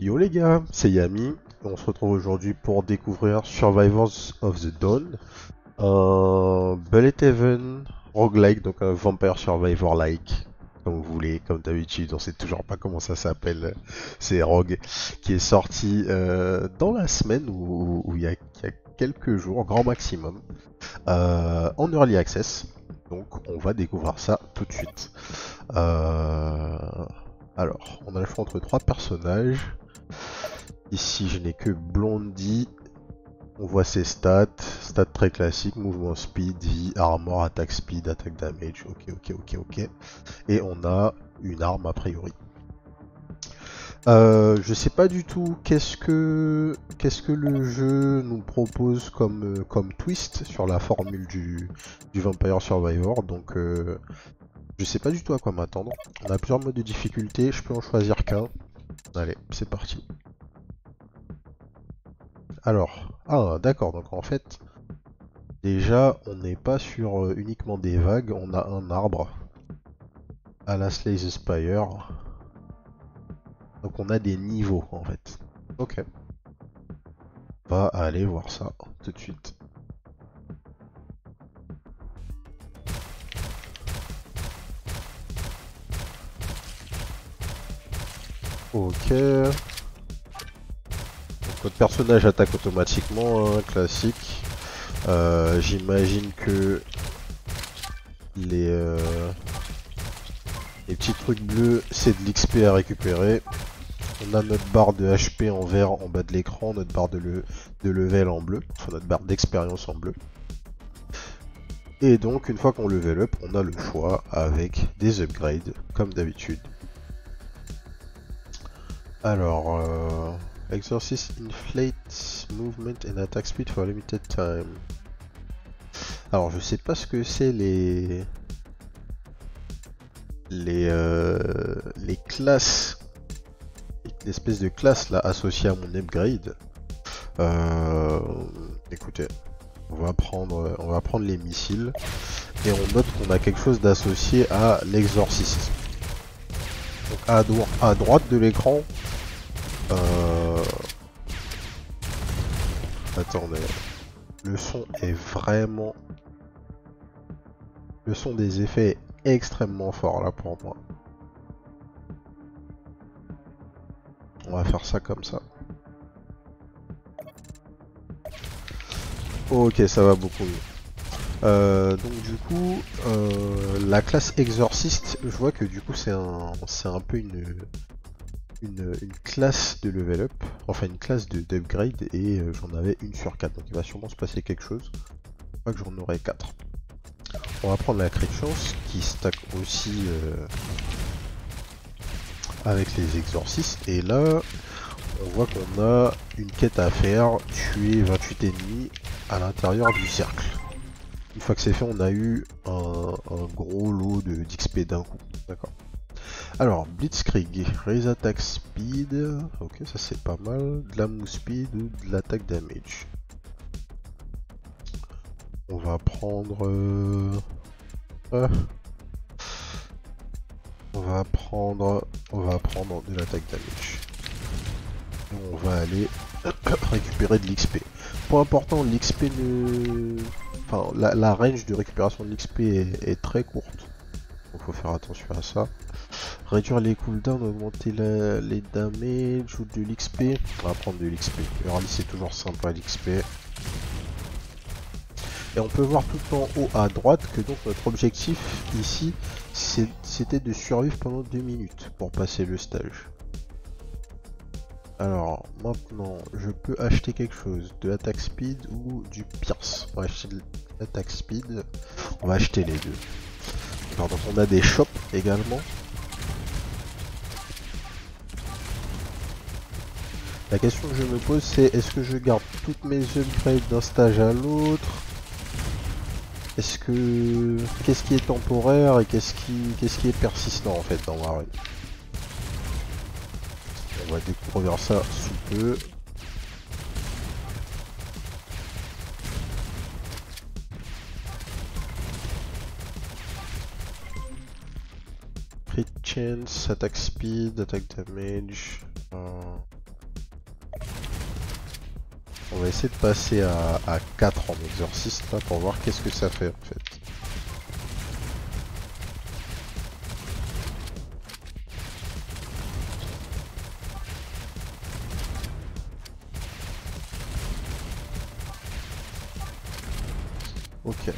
Yo les gars, c'est Yami. On se retrouve aujourd'hui pour découvrir Survivors of the Dawn, un Bullet roguelike, donc un Vampire Survivor-like, comme vous voulez, comme d'habitude. On sait toujours pas comment ça s'appelle, c'est Rogue, qui est sorti dans la semaine où il y a quelques jours, grand maximum, en early access. Donc on va découvrir ça tout de suite. Alors, on a le choix entre trois personnages. Ici, je n'ai que Blondie. On voit ses stats. Stats très classiques. Mouvement speed, vie, armor, attaque speed, attaque damage. Ok. Et on a une arme a priori. Je sais pas du tout qu'est-ce que le jeu nous propose comme twist sur la formule du Vampire Survivor. Donc je sais pas du tout à quoi m'attendre. On a plusieurs modes de difficulté. Je peux en choisir qu'un. Allez, c'est parti. Alors, d'accord, donc en fait, déjà, on n'est pas sur uniquement des vagues, on a un arbre à la Slay the Spire. Donc on a des niveaux en fait. Ok. On va aller voir ça tout de suite. Ok. Donc votre personnage attaque automatiquement, hein, classique. J'imagine que les petits trucs bleus, c'est de l'XP à récupérer. On a notre barre de HP en vert en bas de l'écran, notre barre de level en bleu, enfin notre barre d'expérience en bleu. Et donc une fois qu'on level up, on a le choix avec des upgrades, comme d'habitude. Alors, Exorcist inflate movement and attack speed for a limited time. Alors je sais pas ce que c'est les classes, l'espèce de classe là associée à mon upgrade. Écoutez, on va prendre les missiles et on note qu'on a quelque chose d'associé à l'exorciste. Donc à droite de l'écran, attendez, le son est vraiment, le son des effets est extrêmement fort là pour moi. On va faire ça comme ça. Ok, ça va beaucoup mieux. Donc du coup, la classe exorciste, je vois que du coup c'est un peu une classe de level up, enfin une classe d'upgrade, et j'en avais une sur 4, donc il va sûrement se passer quelque chose. Je crois que j'en aurai 4. On va prendre la cri de chance qui stack aussi avec les exorcistes, et là on voit qu'on a une quête à faire, tuer 28 ennemis à l'intérieur du cercle. Une fois que c'est fait, on a eu un gros lot d'XP d'un coup. D'accord. Alors, Blitzkrieg, raise attack speed. Ok, ça c'est pas mal. De la move speed ou de l'attaque damage. On va prendre. On va prendre de l'attaque damage. Et on va aller récupérer de l'XP. Point important, l'XP ne. Enfin, la range de récupération de l'XP est très courte. Donc faut faire attention à ça. Réduire les cooldowns, augmenter les damage ou de l'XP. On va prendre de l'XP. Early c'est toujours sympa l'XP. Et on peut voir tout en haut à droite que donc notre objectif ici c'était de survivre pendant 2 minutes pour passer le stage. Alors maintenant je peux acheter quelque chose, de l'attaque speed ou du pierce. On va acheter de l'attaque speed, on va acheter les deux. Alors, donc on a des shops également. La question que je me pose c'est est-ce que je garde toutes mes upgrades d'un stage à l'autre? Est-ce que qu'est-ce qui est temporaire et qu'est-ce qui est persistant en fait dans ma run? On va découvrir ça sous peu. Crit chance, attack speed, attack damage. va essayer de passer à 4 en exorciste là pour voir qu'est-ce que ça fait en fait. Ok.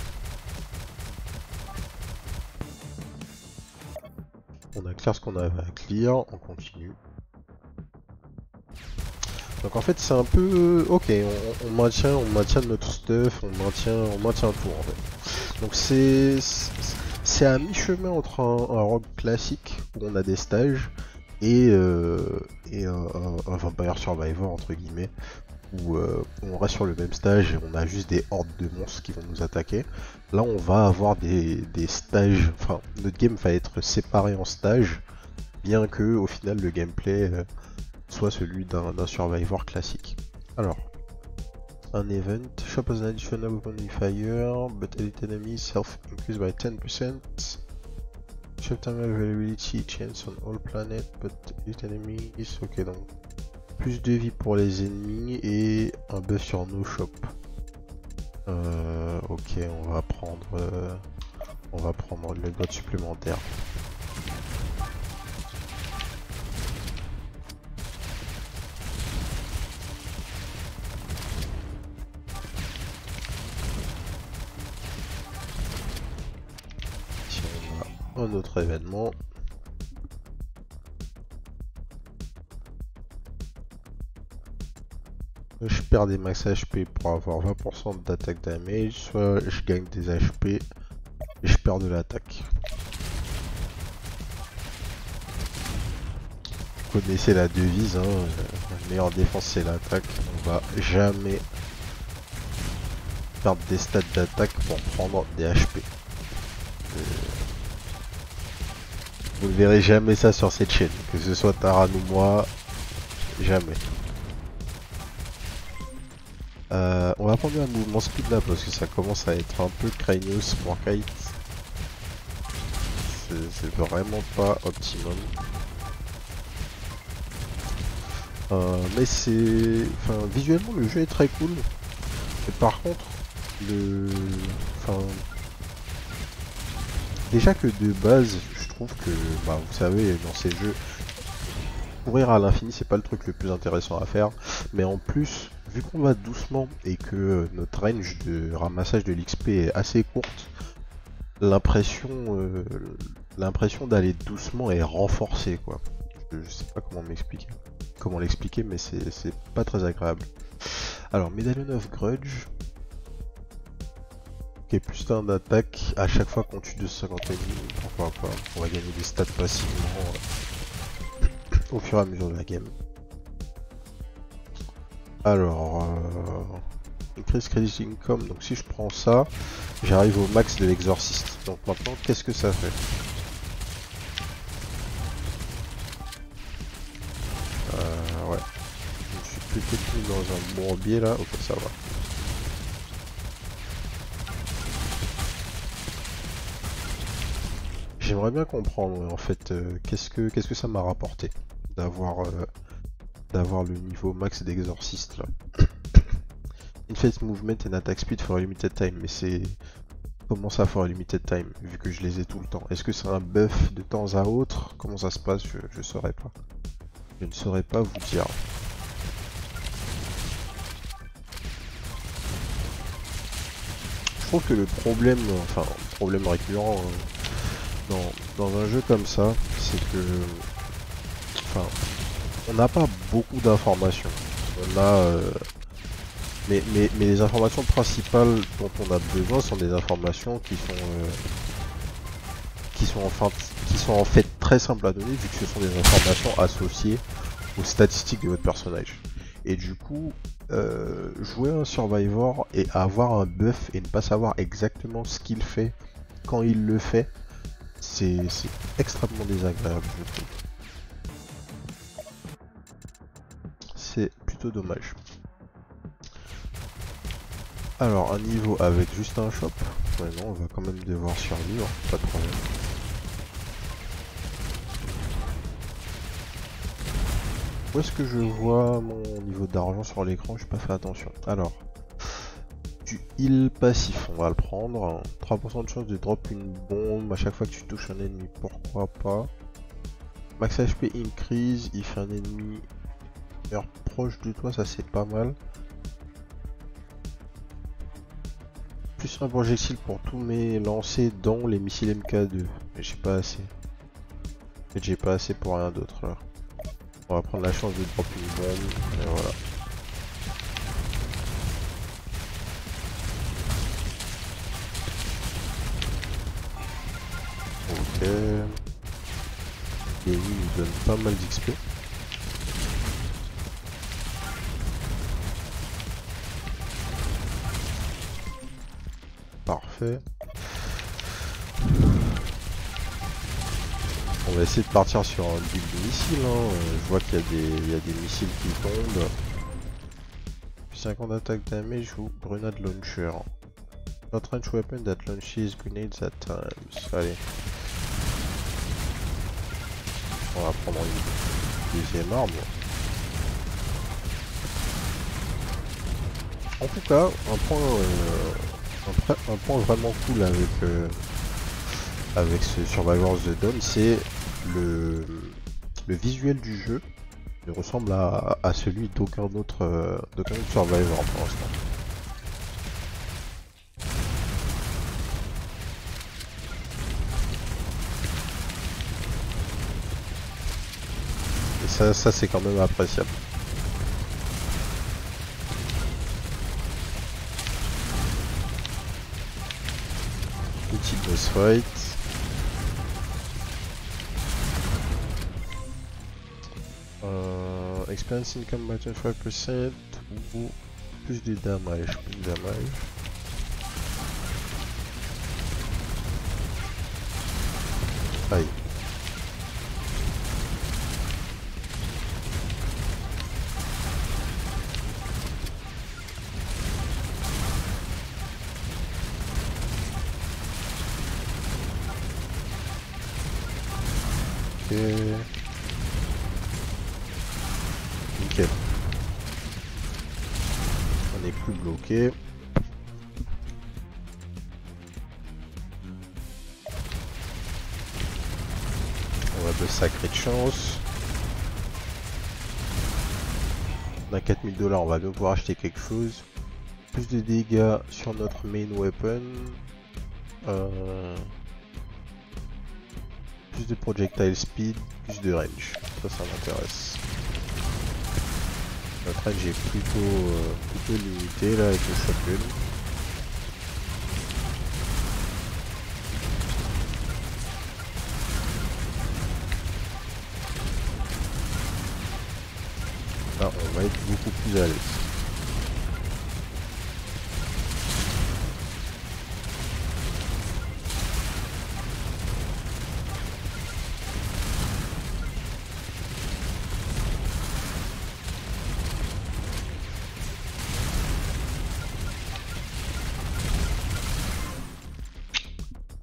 On a clair ce qu'on avait à clear, on continue. Donc en fait c'est un peu... Ok, on maintient notre stuff, on maintient tout en fait. Donc c'est à mi-chemin entre un rogue classique où on a des stages et un Vampire Survivor entre guillemets où on reste sur le même stage et on a juste des hordes de monstres qui vont nous attaquer. Là on va avoir des stages, enfin notre game va être séparé en stages, bien que au final le gameplay soit celui d'un Survivor classique. Alors, un event, shop as an additional modifier, but elite enemies health increased by 10%. Shop time availability chance on all planets, but elite enemies, ok donc plus de vie pour les ennemis et un buff sur nos shops. Ok, on va prendre le god supplémentaire. Un autre événement. Je perds des max HP pour avoir 20% d'attaque damage, soit je gagne des HP et je perds de l'attaque. Vous connaissez la devise, hein, la meilleure défense c'est l'attaque. On va jamais perdre des stats d'attaque pour prendre des HP. Vous ne verrez jamais ça sur cette chaîne, que ce soit Taran ou moi, jamais. On va prendre un mouvement speed là parce que ça commence à être un peu craignos pour Kite. C'est vraiment pas optimum. Mais c'est... Enfin, visuellement le jeu est très cool. Mais par contre, déjà que de base, je trouve que, bah, vous savez, dans ces jeux, courir à l'infini, c'est pas le truc le plus intéressant à faire. Mais en plus, vu qu'on va doucement et que notre range de ramassage de l'XP est assez courte, l'impression d'aller doucement est renforcée, quoi. Je sais pas comment l'expliquer, mais c'est pas très agréable. Alors, Medallion of Grudge. Ok, plus 1 d'attaque à chaque fois qu'on tue 250 ennemis, pourquoi pas. On va gagner des stats passivement au fur et à mesure de la game. Alors, increase credit income, donc si je prends ça, j'arrive au max de l'exorciste. Donc maintenant, qu'est-ce que ça fait? Ouais. Je suis peut-être mis dans un bourbier là, ok ça va. J'aimerais bien comprendre en fait qu'est-ce que ça m'a rapporté d'avoir le niveau max d'exorciste là. Infinite movement and attack speed for a limited time, mais c'est... Comment ça for a limited time, vu que je les ai tout le temps? Est-ce que c'est un buff de temps à autre? Comment ça se passe? Je saurais pas. Je ne saurais pas vous dire. Je trouve que le problème, problème récurrent dans un jeu comme ça, c'est que... on n'a pas beaucoup d'informations. On a... Mais les informations principales dont on a besoin sont des informations qui sont en fait très simples à donner vu que ce sont des informations associées aux statistiques de votre personnage. Et du coup, jouer un Survivor et avoir un buff et ne pas savoir exactement ce qu'il fait quand il le fait, c'est extrêmement désagréable, je trouve. C'est plutôt dommage. Alors, un niveau avec juste un shop. Ouais, non, on va quand même devoir survivre, pas de problème. Où est-ce que je vois mon niveau d'argent sur l'écran? J'ai pas fait attention. Alors, du heal passif, on va le prendre. 3% de chance de drop une bombe à chaque fois que tu touches un ennemi, pourquoi pas. Max HP increase, il fait un ennemi proche de toi, ça c'est pas mal. Plus un projectile pour tous mes lancers dans les missiles MK2. Mais j'ai pas assez. En fait, j'ai pas assez pour rien d'autre là. On va prendre la chance de drop une bombe, et voilà. Ok. Et oui, il nous donne pas mal d'XP. Parfait. On va essayer de partir sur un build de missiles. Hein. Je vois qu'il y a des missiles qui tombent. 50 attack damage ou grenade launcher. Not range weapon that launches grenades at times. Allez. On va prendre une deuxième arme. En tout cas, un point vraiment cool avec ce Survivors The Dawn, c'est le visuel du jeu. Il ressemble à celui d'aucun autre Survivor pour l'instant. Et ça c'est quand même appréciable. Petit boss fight. Experience income by 25% ou plus de damage. Aïe. Ok. Nickel. On n'est plus bloqué. On a de sacrées chances. On a 4000 $, on va devoir acheter quelque chose. Plus de dégâts sur notre main weapon. Plus de projectile speed, plus de range. Ça m'intéresse. Notre range est plutôt limité là avec le shotgun. Là, on va être beaucoup plus à l'aise.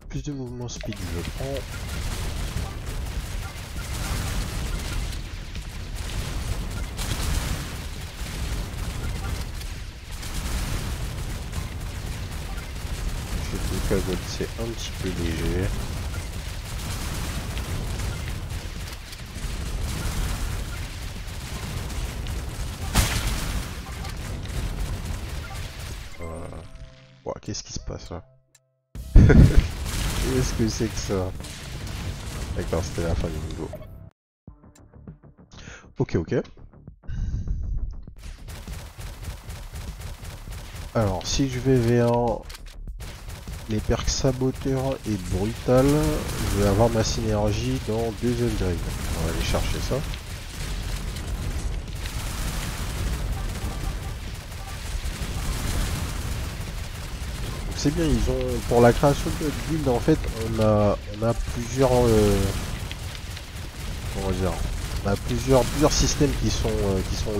Plus de mouvement speed, je prends. C'est un petit peu léger. Wow, qu'est-ce qui se passe là? Qu'est-ce que c'est que ça? D'accord, c'était la fin du niveau. Ok. Alors, si je vais vers les perks saboteur et brutal, je vais avoir ma synergie dans 2 upgrades. On va aller chercher ça. C'est bien, ils ont pour la création de notre build en fait on a plusieurs comment dire, on a plusieurs systèmes qui sont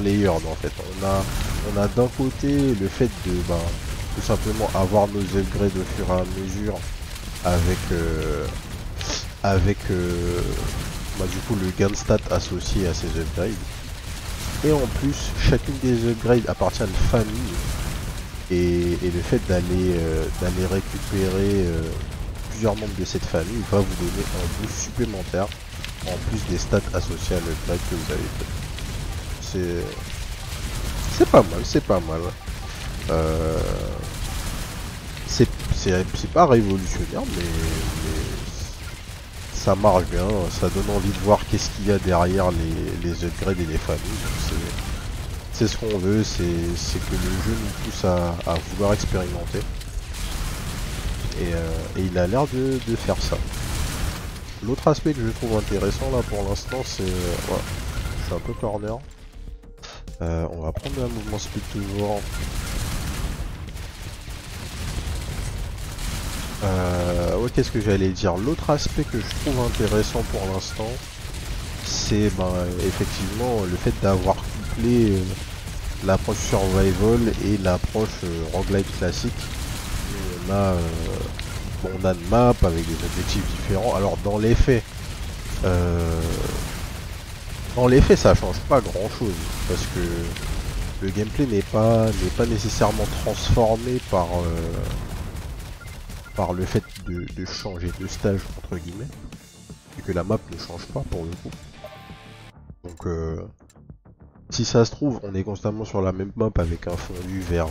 layered en fait. On a d'un côté le fait de tout simplement avoir nos upgrades au fur et à mesure avec du coup le gain de stats associé à ces upgrades. Et en plus, chacune des upgrades appartient à une famille. Et le fait d'aller récupérer plusieurs membres de cette famille va vous donner un boost supplémentaire en plus des stats associés à l'upgrade que vous avez fait. C'est pas mal, c'est pas mal. C'est pas révolutionnaire, mais ça marche bien, ça donne envie de voir qu'est-ce qu'il y a derrière les upgrades et les familles. C'est ce qu'on veut, c'est que le jeu nous pousse à vouloir expérimenter. Et il a l'air de faire ça. L'autre aspect que je trouve intéressant là pour l'instant, c'est... voilà, je suis un peu corner. On va prendre un mouvement speed toujours. Ouais, qu'est-ce que j'allais dire? L'autre aspect que je trouve intéressant pour l'instant, c'est effectivement le fait d'avoir couplé l'approche survival et l'approche roguelike classique. On a une map avec des objectifs différents. Alors dans les faits, ça change pas grand chose parce que le gameplay n'est pas nécessairement transformé par le fait de changer de stage entre guillemets, et que la map ne change pas pour le coup. Donc si ça se trouve, on est constamment sur la même map avec un fondu vers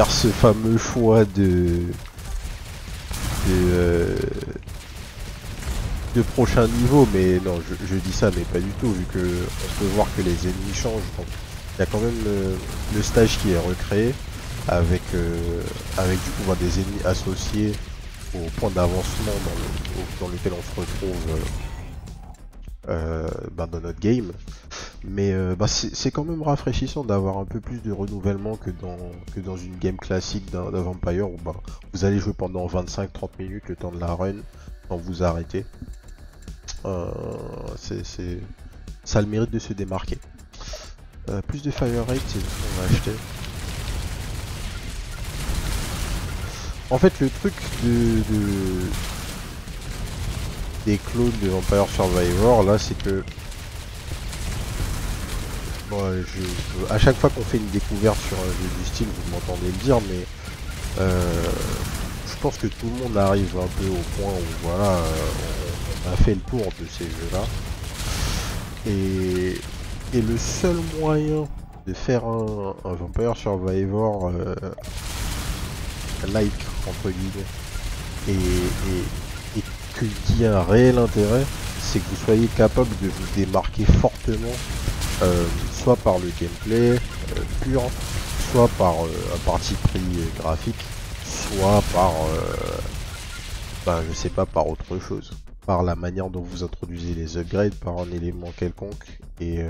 ce fameux choix de prochain niveau, mais non, je dis ça, mais pas du tout, vu que on peut voir que les ennemis changent. Donc il y a quand même le stage qui est recréé avec du coup des ennemis associés au point d'avancement dans lequel on se retrouve dans notre game. Mais c'est quand même rafraîchissant d'avoir un peu plus de renouvellement que dans une game classique d'un Vampire où vous allez jouer pendant 25-30 minutes le temps de la run sans vous arrêter. Ça a le mérite de se démarquer. Plus de fire rate, c'est ce qu'on va acheter. En fait, le truc des clones de Vampire Survivor là, c'est que à chaque fois qu'on fait une découverte sur un jeu du style, vous m'entendez le dire, mais je pense que tout le monde arrive un peu au point où voilà, on a fait le tour de ces jeux-là. Et le seul moyen de faire un Vampire Survivor like entre guillemets et qu'il y ait un réel intérêt, c'est que vous soyez capable de vous démarquer fortement, soit par le gameplay pur, soit par un parti pris graphique, soit par je sais pas, par autre chose, par la manière dont vous introduisez les upgrades, par un élément quelconque. Et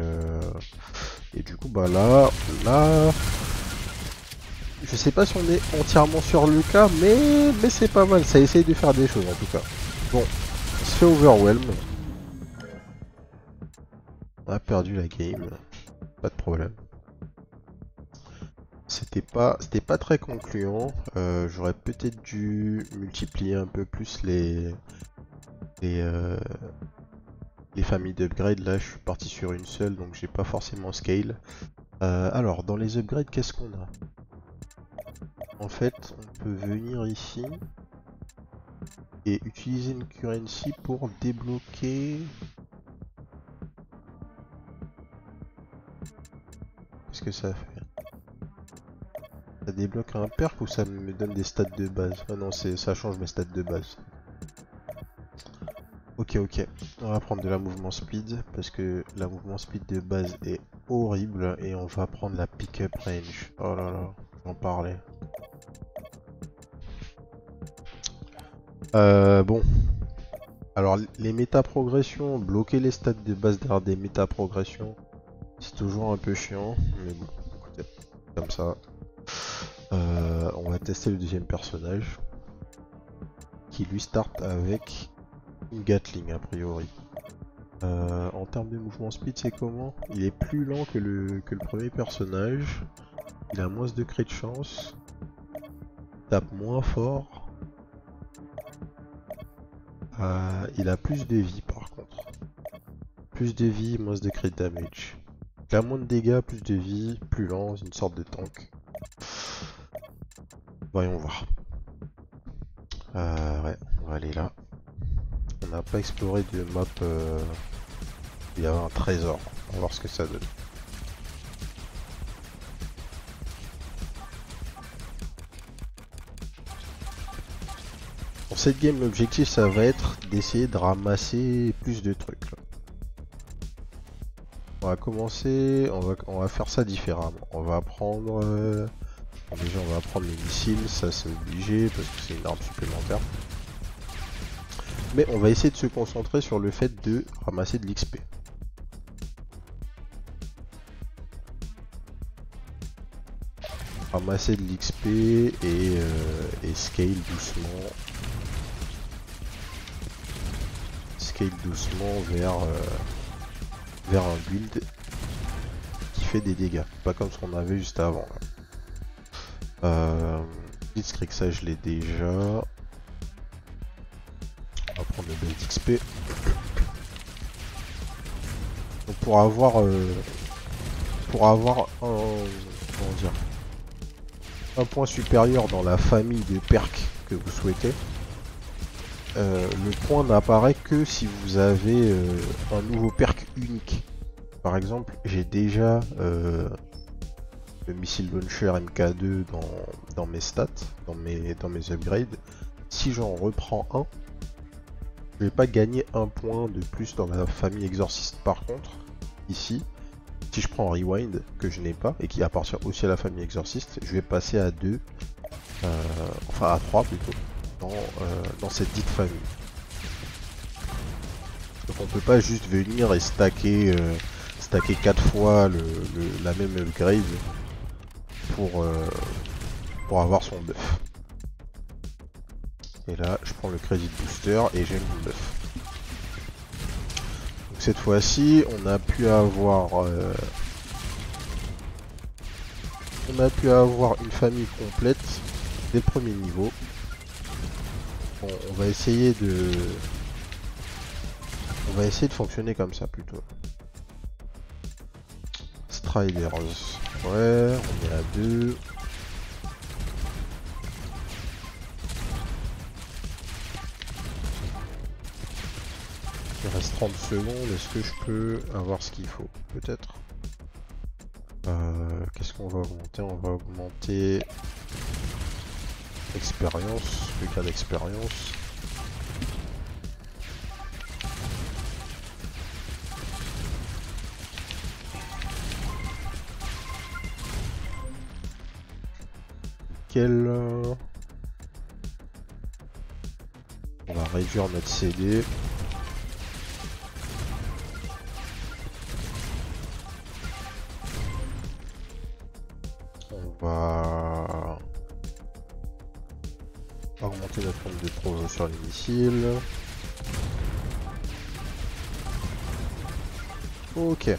du coup là je sais pas si on est entièrement sur le cas, mais c'est pas mal, ça essaye de faire des choses en tout cas. Bon, on se fait overwhelm. On a perdu la game, pas de problème. C'était pas très concluant. J'aurais peut-être dû multiplier un peu plus les familles d'upgrades. Là, je suis parti sur une seule, donc j'ai pas forcément scale. Alors, dans les upgrades, qu'est-ce qu'on a? En fait, on peut venir ici et utiliser une currency pour débloquer. Qu'est-ce que ça fait? Ça débloque un perk ou ça me donne des stats de base? Ah non, ça change mes stats de base. Ok, on va prendre de la mouvement speed parce que la mouvement speed de base est horrible et on va prendre la pick-up range. Oh là là, j'en parlais. Bon. Alors les méta-progressions, bloquer les stats de base derrière des méta-progressions, c'est toujours un peu chiant, mais bon, écoutez, comme ça. On va tester le deuxième personnage qui lui start avec une Gatling a priori. En termes de mouvement speed, c'est comment? Il est plus lent que le premier personnage. Il a moins de crit de chance. Il tape moins fort. Il a plus de vie par contre. plus de vie, moins de crit damage. Là, moins de dégâts, plus de vie, plus lent, une sorte de tank. Voyons voir. Ouais, on va aller là. On n'a pas exploré de map. Il y a un trésor. On va voir ce que ça donne. Pour cette game, l'objectif ça va être d'essayer de ramasser plus de trucs. Là. On va commencer, on va faire ça différemment. On va prendre... déjà on va prendre les missiles, ça c'est obligé parce que c'est une arme supplémentaire. Mais on va essayer de se concentrer sur le fait de ramasser de l'XP. Ramasser de l'XP et scale doucement. Scale doucement vers un build qui fait des dégâts. Pas comme ce qu'on avait juste avant. Blitzkrieg, ça je l'ai déjà. On va prendre le belt XP. Donc pour avoir un point supérieur dans la famille de perks que vous souhaitez, le point n'apparaît que si vous avez un nouveau perk unique. Par exemple, j'ai déjà le missile launcher MK2 dans mes stats, dans mes upgrades. Si j'en reprends un, je vais pas gagner un point de plus dans la famille exorciste. Par contre, ici, si je prends Rewind, que je n'ai pas, et qui appartient aussi à la famille exorciste, je vais passer à 2, enfin à 3 plutôt, dans cette dite famille. Donc on peut pas juste venir et stacker 4 fois la même upgrade pour avoir son buff. Et là, je prends le Credit Booster et j'ai mon buff. Donc cette fois-ci, on a pu avoir une famille complète dès le premier niveau. Bon, on va essayer de fonctionner comme ça plutôt. Striders, ouais, on est à 2. Il reste 30 secondes, est-ce que je peux avoir ce qu'il faut? Peut-être. Qu'est-ce qu'on va augmenter? On va augmenter expérience, le cas d'expérience. On va réduire notre CD. On va augmenter notre nombre de progrès sur les missiles. Ok.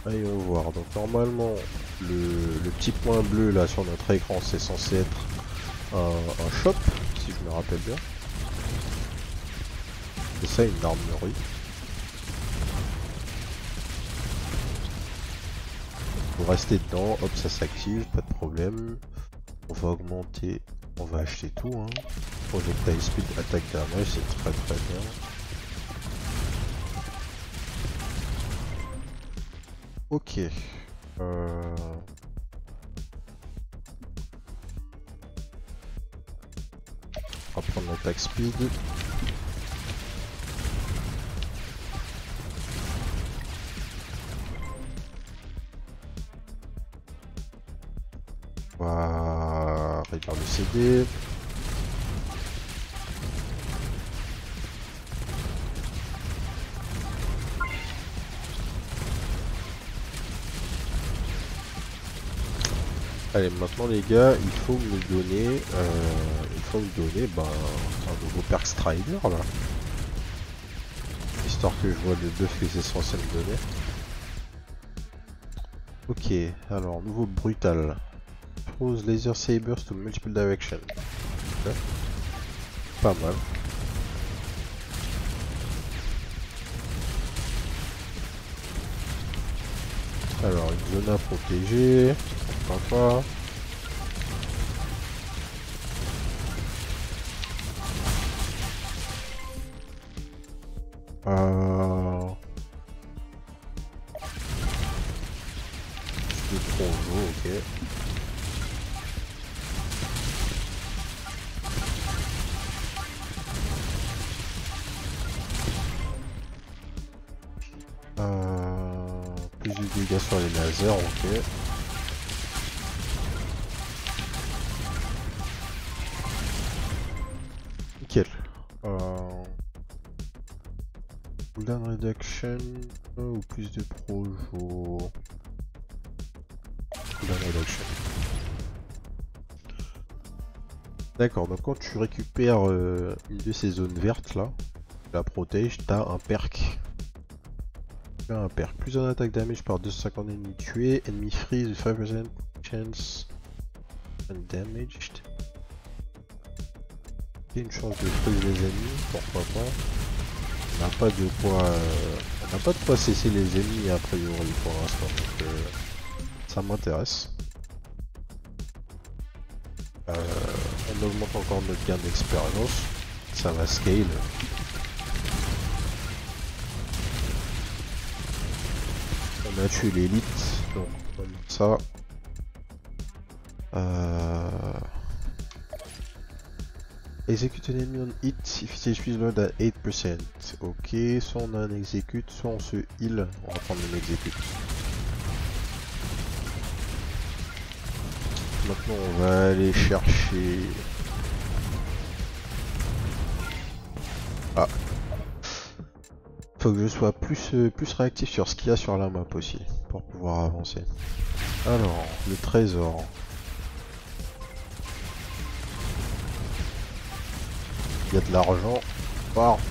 Allons voir. Donc normalement le petit point bleu là sur notre écran c'est censé être un shop si je me rappelle bien. C'est ça une armurerie. Faut rester dedans, hop ça s'active, pas de problème. On va augmenter, on va acheter tout hein. Projectile speed, attaque damage, c'est très bien. Ok. On va prendre l'attaque speed. On va réduire le CD. Allez, maintenant les gars, il faut me donner, un nouveau perk Strider là, histoire que je vois le buff que c'est censé me donner. Ok, alors nouveau brutal. Throws laser sabers to multiple directions. Okay. Pas mal. Alors une zone à protéger. Pourquoi pas. De projo, ok. Plus de dégâts sur les lasers, ok. Nickel. Cooldown reduction ou plus de projo. Cooldown reduction. D'accord, donc quand tu récupères une de ces zones vertes là, tu la protèges, t'as un perk. Un perk. Plus un attaque damage par 250 ennemis tués, ennemi freeze with 5% chance undamaged. Il y a une chance de freeze les ennemis, pourquoi pas. On n'a pas de quoi on n'a pas de quoi cesser les ennemis a priori pour l'instant, donc ça m'intéresse. On augmente encore notre gain d'expérience, ça va scale. On a tué l'élite, donc comme ça. Execute an enemy on hit if it HP is lower than 8%. Ok, soit on a un execute, soit on se heal. On va prendre le execute. Maintenant on va aller chercher... Ah. Faut que je sois plus réactif sur ce qu'il y a sur la map aussi, pour pouvoir avancer. Alors, le trésor. Il y a de l'argent partout.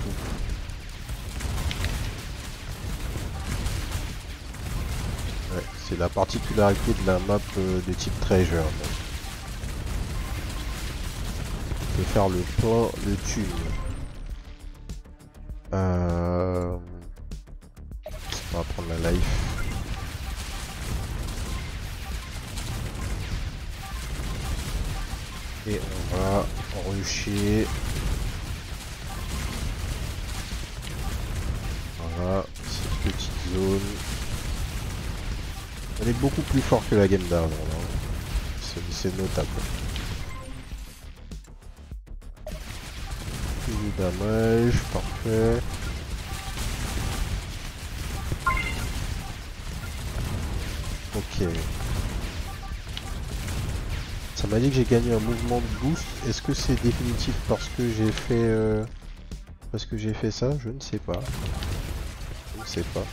Ouais, c'est la particularité de la map de type treasure. On peut faire le plein de thunes. On va prendre la life. Et on va rusher. Voilà, cette petite zone. Elle est beaucoup plus forte que la game d'avant. C'est notable. Plus de damage, parfait. Ok. Ça m'a dit que j'ai gagné un mouvement de boost. Est-ce que c'est définitif parce que j'ai fait ça? Je ne sais pas. Je ne sais pas.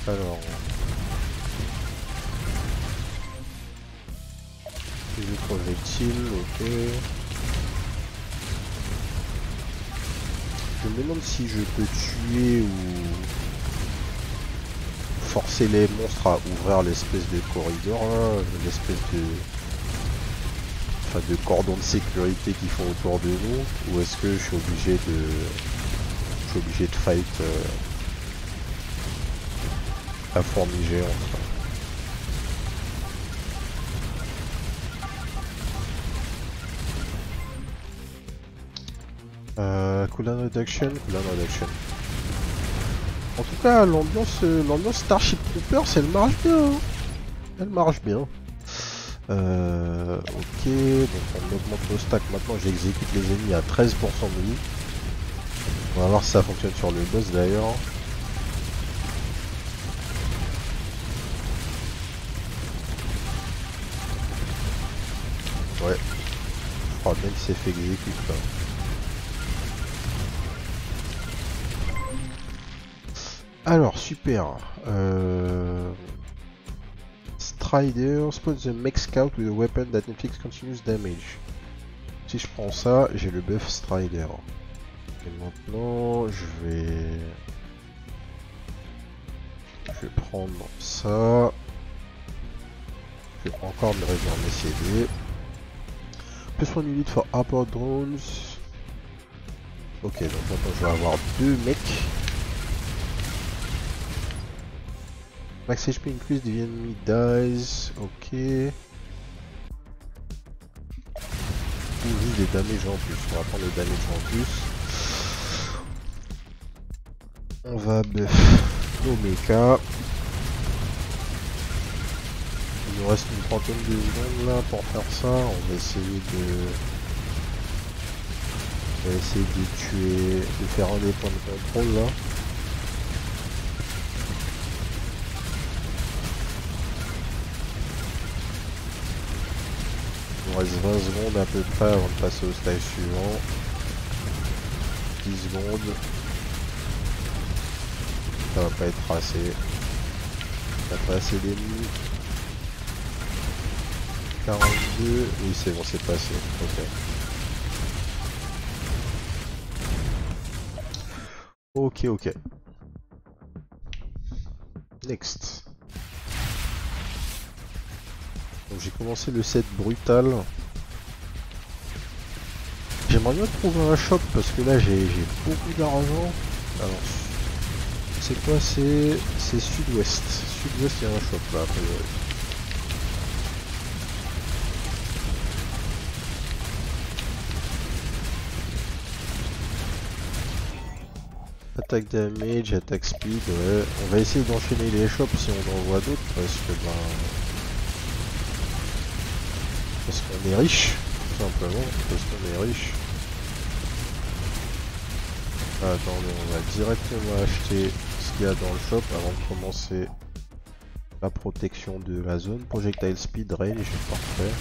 Alors. Plus de projectiles, ok. Je me demande si je peux tuer ou forcer les monstres à ouvrir l'espèce de corridor, l'espèce de cordon de sécurité qu'ils font autour de nous, ou est-ce que je suis obligé de fight à fourmi géante. Cooldown reduction. En tout cas, l'ambiance Starship Troopers, elle marche bien. Hein. Elle marche bien. Ok, donc on augmente le stack. Maintenant, j'exécute les ennemis à 13% de vie. On va voir si ça fonctionne sur le boss d'ailleurs. Ouais. Je crois bien qu'il s'est fait exécuter là. Alors, super. Strider spawns the mech scout with a weapon that inflicts continuous damage. si je prends ça, j'ai le buff Strider. Et maintenant, je vais prendre ça. Je vais encore me réduire mes CD. Plus one unit for upper drones. Ok, donc maintenant je vais avoir 2 mecs. Max HP increase, the enemy dies. Ok. Ou juste des damages en plus. On va prendre le damage en plus. On va buff nos mechas. Il nous reste une trentaine de secondes là pour faire ça. On va essayer de tuer, de faire un des points de contrôle là. Il nous reste 20 secondes à peu près avant de passer au stage suivant. 10 secondes. Ça va pas être assez. Ça va pas assez d'ennemis. 42. Oui c'est bon, c'est passé. Ok. Ok. Next. Donc j'ai commencé le set brutal. J'aimerais bien trouver un shop parce que là j'ai beaucoup d'argent. Alors c'est quoi? C'est sud-ouest. Sud-ouest, il y a un shop là après. Attaque damage, attaque speed, ouais. On va essayer d'enchaîner les shops si on en voit d'autres parce que parce qu'on est riche, tout simplement, parce qu'on est riche. Attendez, on va directement acheter ce qu'il y a dans le shop avant de commencer la protection de la zone. Projectile speed, range, parfait.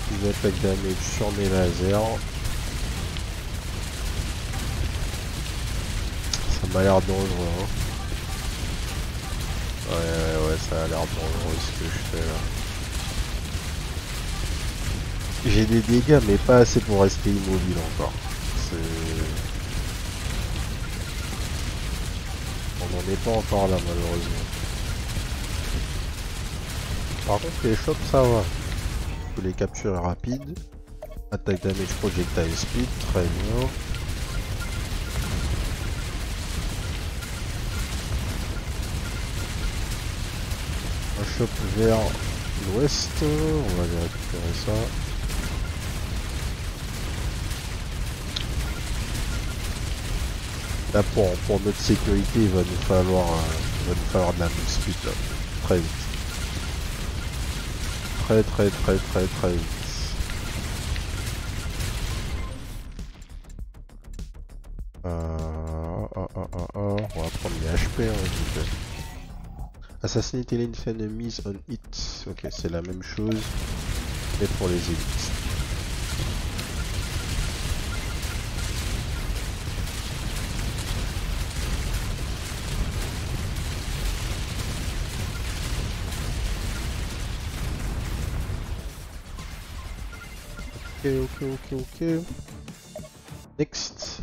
Plus attaque damage sur mes lasers. Ça m'a l'air dangereux, hein. Ouais, ça a l'air dangereux ce que je fais là. J'ai des dégâts mais pas assez pour rester immobile encore. On n'en est pas encore là malheureusement. Par contre les shops ça va. On peut les capturer rapide. Attaque damage, projectile speed, très bien. Un shop vers l'ouest, on va aller récupérer ça. Là pour notre sécurité il va nous falloir de la move speed là. Très vite. Très vite. On va prendre les HP hein, Assassinate elite enemies on hit. Ok, c'est la même chose, mais pour les élites. Ok. Next.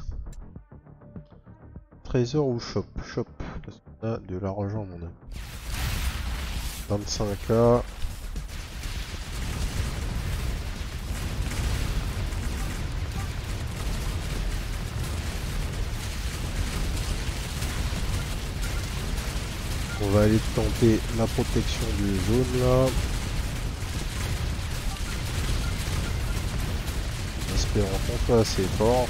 Trésor ou shop? Shop. Parce qu'on a de l'argent mon ami. 25K. On va aller tenter la protection de zone là. Espérons qu'on soit assez fort.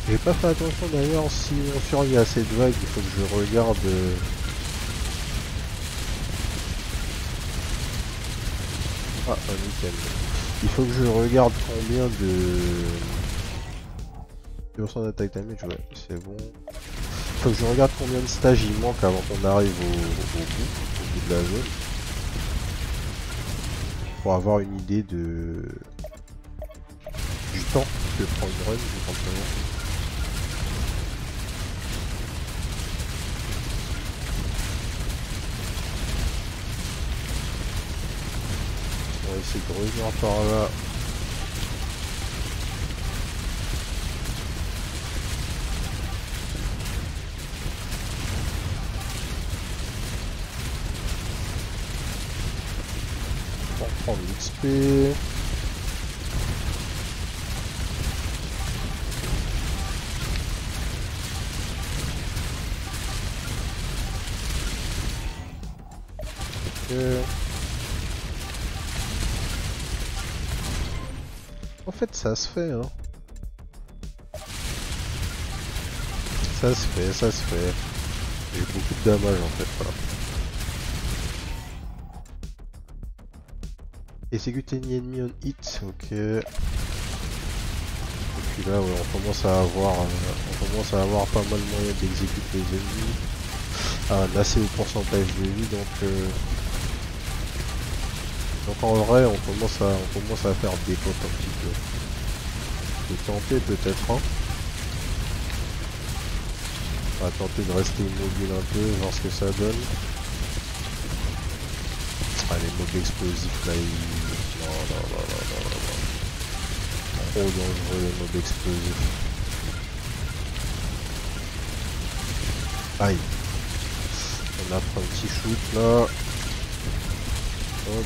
J'ai pas fait attention d'ailleurs, si on survit à cette vague, il faut que je regarde. Ah, nickel. Il faut que je regarde combien de. 2% d'attaque damage, ouais, c'est bon. Il faut que je regarde combien de stages il manque avant qu'on arrive au bout de la zone. Pour avoir une idée de Du temps, je vais prendre une run tout simplement. On va essayer de revenir par là. Pour prendre l'XP. En fait, ça se fait, hein. Ça se fait, ça se fait. J'ai eu beaucoup de damage en fait, voilà. Exécuter any enemy on hit, ok. Et puis là, ouais, on commence à avoir pas mal de moyens d'exécuter les ennemis. Un assez haut pourcentage de vie, donc en vrai, on commence à faire des potes un petit peu. Je vais tenter peut-être, hein. On va tenter de rester immobile un peu, voir ce que ça donne. Ah, les mobs explosifs là, ils... Non. Trop dangereux les mobs explosifs. Aïe. On a pris un petit shoot là. Hop.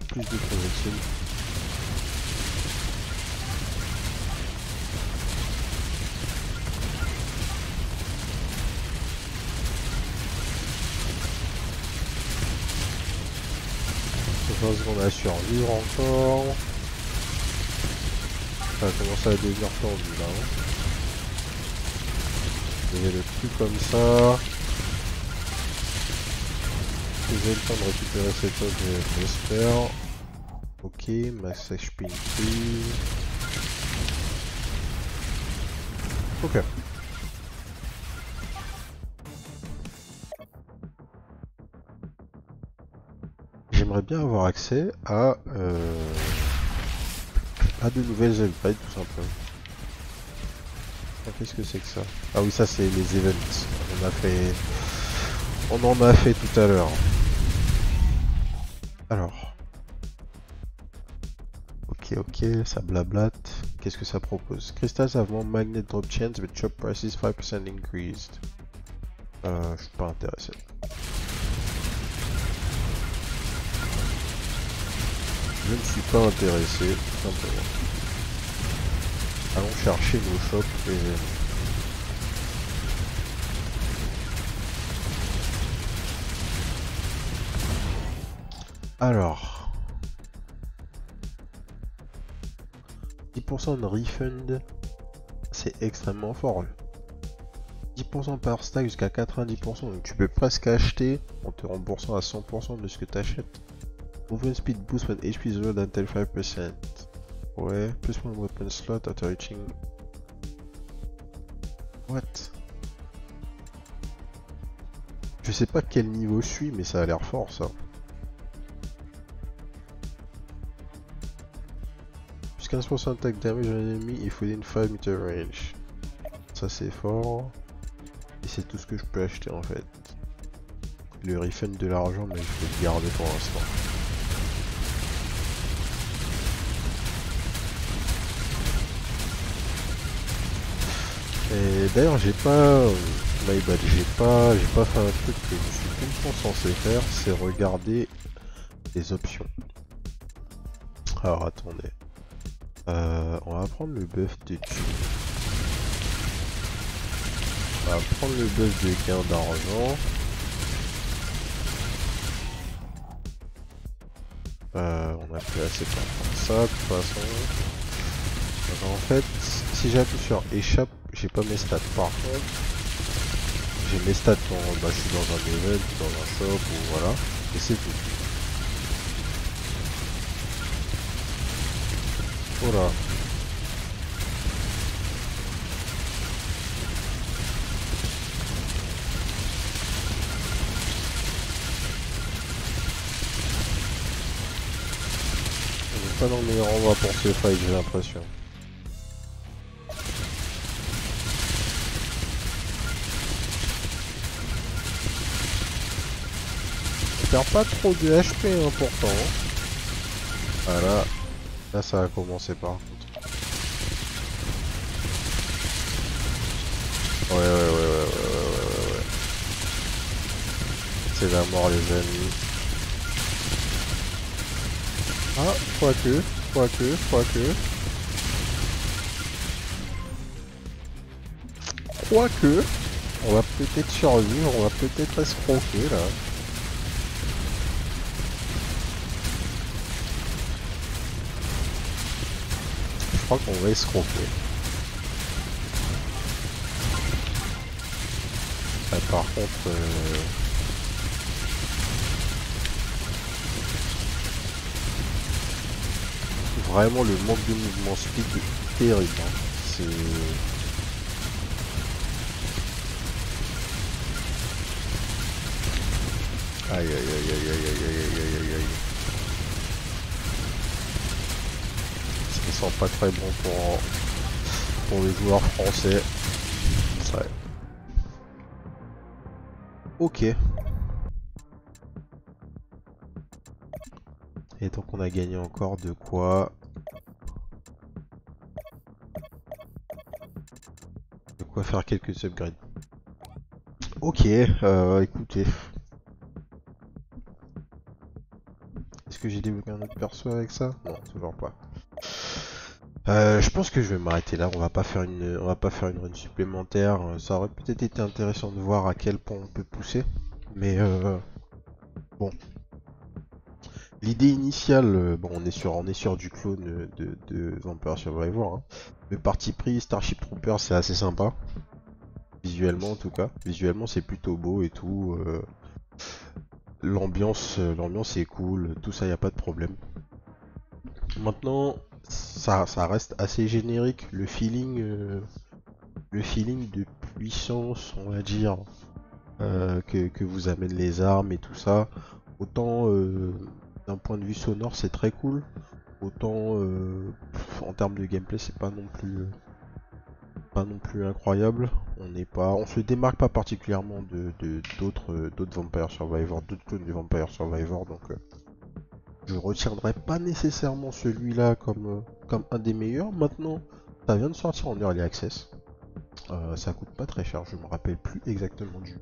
Plus de projectiles. On a survivre encore. Ça commence à devenir tendu là. Je vais le plus comme ça. J'ai le temps de récupérer cet objet, j'espère. Ok, max HP increase. Ok. J'aimerais bien avoir accès à de nouvelles upgrades tout simplement. Qu'est-ce que c'est que ça? Ah oui, ça c'est les events. On en a fait tout à l'heure. Alors. Ok, ça blablate. Qu'est-ce que ça propose? Crystals have more magnet drop chance, but shop price is 5% increased. Je suis pas intéressé. Je ne suis pas intéressé, tout simplement. Allons chercher nos shops et... Alors... 10% de refund, c'est extrêmement fort. 10% par stack jusqu'à 90%, donc tu peux presque acheter en te remboursant à 100% de ce que tu achètes. Movement speed boost when HP is lower than 35%. Ouais, plus one weapon slot after reaching... What? Je sais pas quel niveau je suis, mais ça a l'air fort ça. Plus 15% attack damage on enemy if within 5 meter range. Ça c'est fort. Et c'est tout ce que je peux acheter en fait. Le refund de l'argent, mais je vais le garder pour l'instant. Et d'ailleurs j'ai pas... j'ai pas fait un truc que je suis tout le temps censé faire, c'est regarder les options. Alors attendez. On va prendre le buff de tue. On va prendre le buff de gain d'argent. On a plus assez pour faire ça de toute façon. Alors, en fait, si j'appuie sur échappe, j'ai pas mes stats. Par contre, j'ai mes stats quand je suis dans un event, dans un shop ou voilà, et c'est tout. Voilà. pas dans le meilleur endroit pour ce fight, j'ai l'impression. On perd pas trop de HP hein, pourtant. Voilà. Là ça a commencé par contre. Ouais. C'est la mort les amis. Ah, quoique. Quoique, on va peut-être survivre, on va peut-être escroquer là. Je crois qu'on va escroquer. Ah, par contre, vraiment le manque de mouvement speed est terrible. Hein. C'est... Aïe. Ça sent pas très bon pour les joueurs français. Ouais. Ok. Et donc on a gagné encore de quoi faire quelques upgrades. Ok, écoutez. Est-ce que j'ai débloqué un autre perso avec ça? Non, toujours pas. Je pense que je vais m'arrêter là. On va pas faire une run supplémentaire. Ça aurait peut-être été intéressant de voir à quel point on peut pousser, mais bon. L'idée initiale, bon, on est sur du clone de Vampire Survivor. Hein. Le parti pris Starship Trooper, c'est assez sympa. Visuellement en tout cas. Visuellement c'est plutôt beau et tout. L'ambiance est cool, tout ça y a pas de problème. Maintenant, ça reste assez générique. Le feeling de puissance, on va dire, que vous amènent les armes et tout ça. Autant d'un point de vue sonore c'est très cool. Autant en termes de gameplay c'est pas non plus incroyable. On se démarque pas particulièrement de d'autres Vampire Survivor, d'autres clones de Vampire Survivor, donc je retiendrai pas nécessairement celui-là comme un des meilleurs. Maintenant, ça vient de sortir en early access. Ça coûte pas très cher, je me rappelle plus exactement du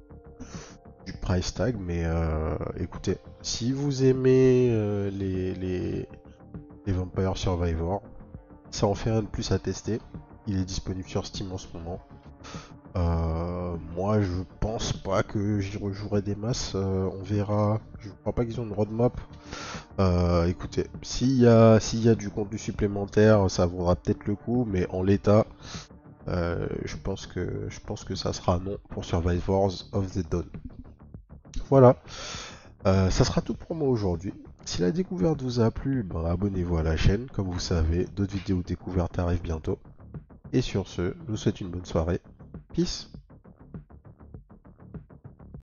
price tag, mais écoutez, si vous aimez les Vampire Survivor, ça en fait un de plus à tester. Il est disponible sur Steam en ce moment. Moi, je pense pas que j'y rejouerai des masses. On verra. Je crois pas qu'ils ont une roadmap. Écoutez, s'il y a du contenu supplémentaire, ça vaudra peut-être le coup, mais en l'état, je pense que ça sera non pour Survivors of the Dawn. Voilà. Ça sera tout pour moi aujourd'hui. Si la découverte vous a plu, ben, abonnez-vous à la chaîne. Comme vous savez, d'autres vidéos découvertes arrivent bientôt. Et sur ce, je vous souhaite une bonne soirée. Peace.